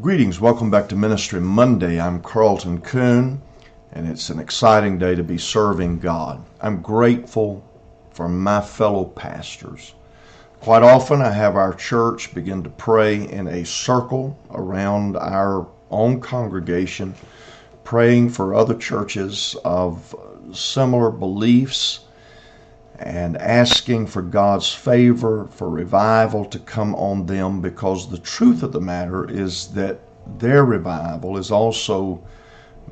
Greetings, welcome back to Ministry Monday. I'm Carlton Coon, and it's an exciting day to be serving God. I'm grateful for my fellow pastors. Quite often I have our church begin to pray in a circle around our own congregation, praying for other churches of similar beliefs and asking for God's favor, for revival to come on them, because the truth of the matter is that their revival is also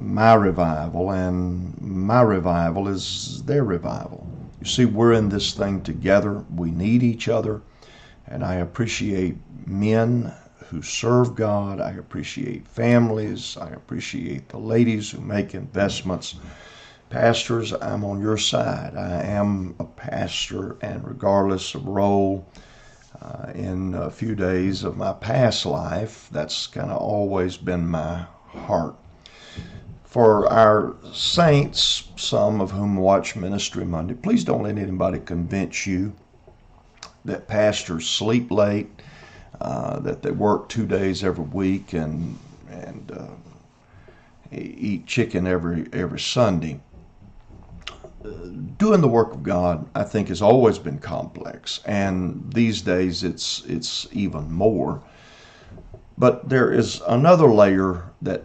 my revival, and my revival is their revival. You see, we're in this thing together. We need each other, and I appreciate men who serve God. I appreciate families. I appreciate the ladies who make investments. Pastors, I'm on your side. I am a pastor, and regardless of role in a few days of my past life, that's kind of always been my heart. For our saints, some of whom watch Ministry Monday, please don't let anybody convince you that pastors sleep late, that they work 2 days every week and eat chicken every Sunday. Doing the work of God, I think, has always been complex, and these days it's even more. But there is another layer that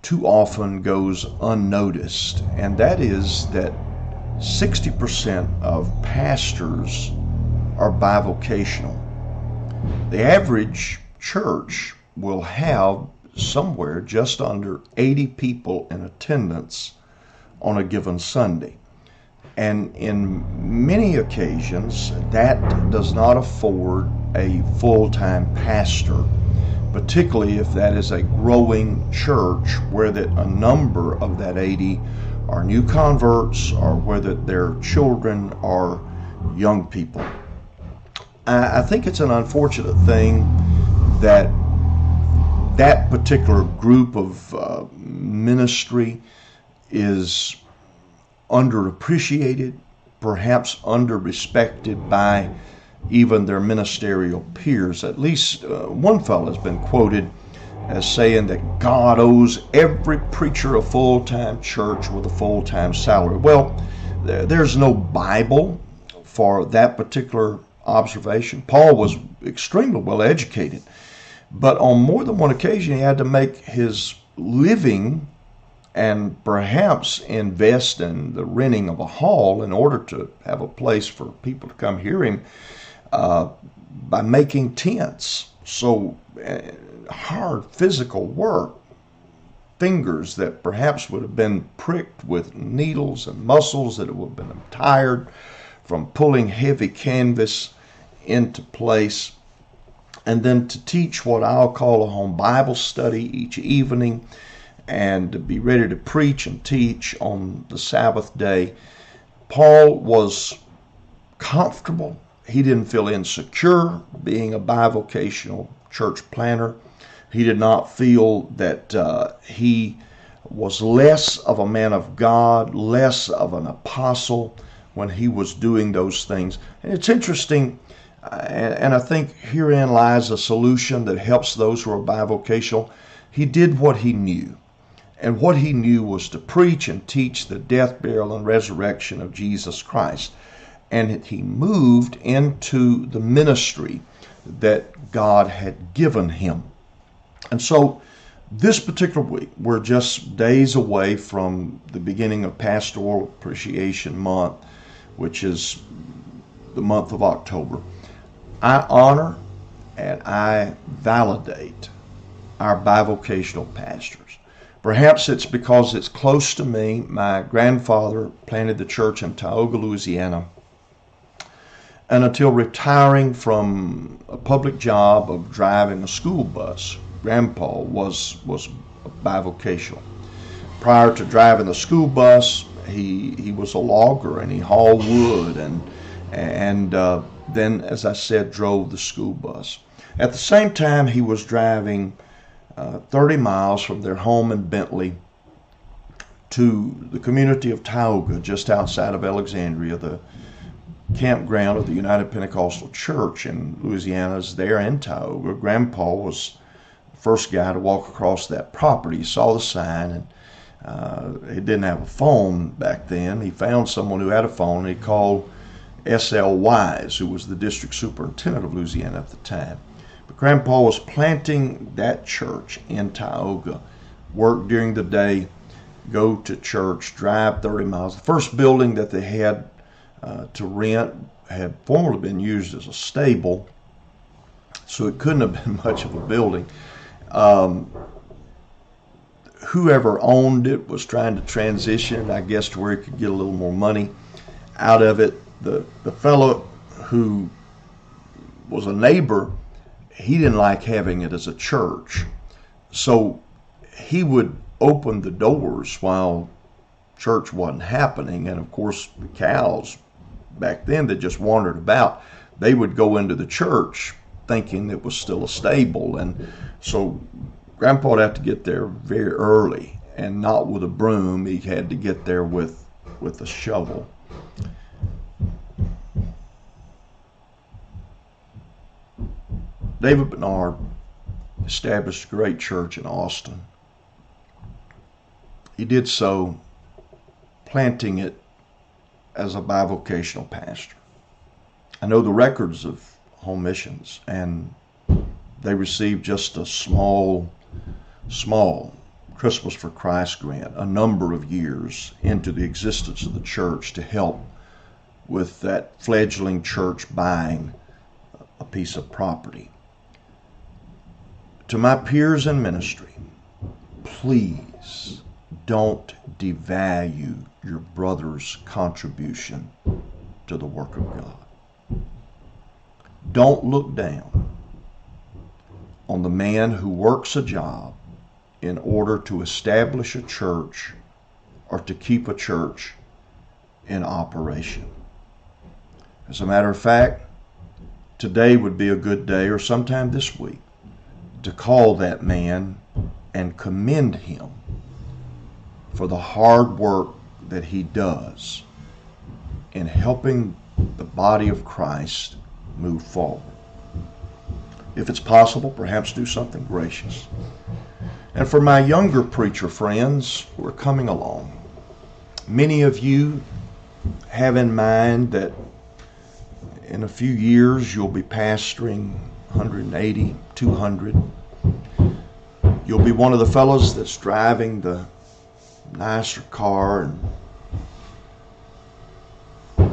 too often goes unnoticed, and that is that 60% of pastors are bivocational. The average church will have somewhere just under 80 people in attendance on a given Sunday. And in many occasions, that does not afford a full-time pastor, particularly if that is a growing church where that a number of that 80 are new converts, or whether their children are young people. I think it's an unfortunate thing that that particular group of ministry is underappreciated, perhaps underrespected by even their ministerial peers. At least one fellow has been quoted as saying that God owes every preacher a full-time church with a full-time salary. Well, there's no Bible for that particular observation. Paul was extremely well educated, but on more than one occasion he had to make his living and perhaps invest in the renting of a hall in order to have a place for people to come hear him by making tents. So hard physical work, fingers that perhaps would have been pricked with needles and muscles that would have been tired from pulling heavy canvas into place, and then to teach what I'll call a home Bible study each evening, and to be ready to preach and teach on the Sabbath day. Paul was comfortable. He didn't feel insecure being a bivocational church planter. He did not feel that he was less of a man of God, less of an apostle when he was doing those things. And it's interesting, and I think herein lies a solution that helps those who are bivocational. He did what he knew. And what he knew was to preach and teach the death, burial, and resurrection of Jesus Christ. And he moved into the ministry that God had given him. And so this particular week, we're just days away from the beginning of Pastoral Appreciation Month, which is the month of October. I honor and I validate our bivocational pastors. Perhaps it's because it's close to me. My grandfather planted the church in Tioga, Louisiana, and until retiring from a public job of driving a school bus, Grandpa was bivocational. Prior to driving the school bus, he was a logger, and he hauled wood, and then, as I said, drove the school bus. At the same time, he was driving 30 miles from their home in Bentley to the community of Tioga, just outside of Alexandria. The campground of the United Pentecostal Church in Louisiana is there in Tioga. Grandpa was first guy to walk across that property. He saw the sign, and he didn't have a phone back then. He found someone who had a phone. He called S.L. Wise, who was the district superintendent of Louisiana at the time. But Grandpa was planting that church in Tioga, work during the day, go to church, drive 30 miles. The first building that they had to rent had formerly been used as a stable, so it couldn't have been much of a building. Whoever owned it was trying to transition, I guess, to where he could get a little more money out of it. The fellow who was a neighbor, he didn't like having it as a church, so he would open the doors while church wasn't happening. And of course, the cows back then that just wandered about, they would go into the church thinking it was still a stable. And so Grandpa would have to get there very early, and not with a broom. He had to get there with a shovel. David Bernard established a great church in Austin. He did so planting it as a bivocational pastor. I know the records of home missions, and they received just a small Christmas for Christ grant a number of years into the existence of the church to help with that fledgling church buying a piece of property. To my peers in ministry, please don't devalue your brother's contribution to the work of God. Don't look down on the man who works a job in order to establish a church or to keep a church in operation. As a matter of fact, today would be a good day, or sometime this week, to call that man and commend him for the hard work that he does in helping the body of Christ move forward. If it's possible, perhaps do something gracious. And for my younger preacher friends who are coming along, many of you have in mind that in a few years you'll be pastoring 180, 200. You'll be one of the fellows that's driving the nicer car and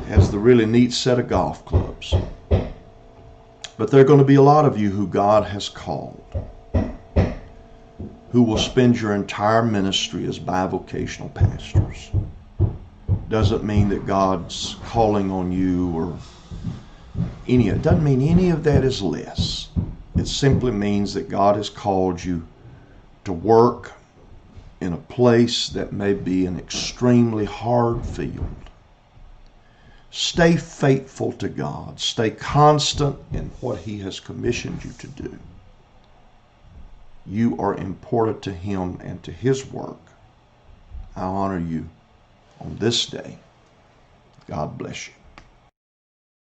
has the really neat set of golf clubs. But there are going to be a lot of you who God has called, who will spend your entire ministry as bivocational pastors. Doesn't mean that God's calling on you or it doesn't mean any of that is less. It simply means that God has called you to work in a place that may be an extremely hard field. Stay faithful to God. Stay constant in what He has commissioned you to do. You are important to Him and to His work. I honor you on this day. God bless you.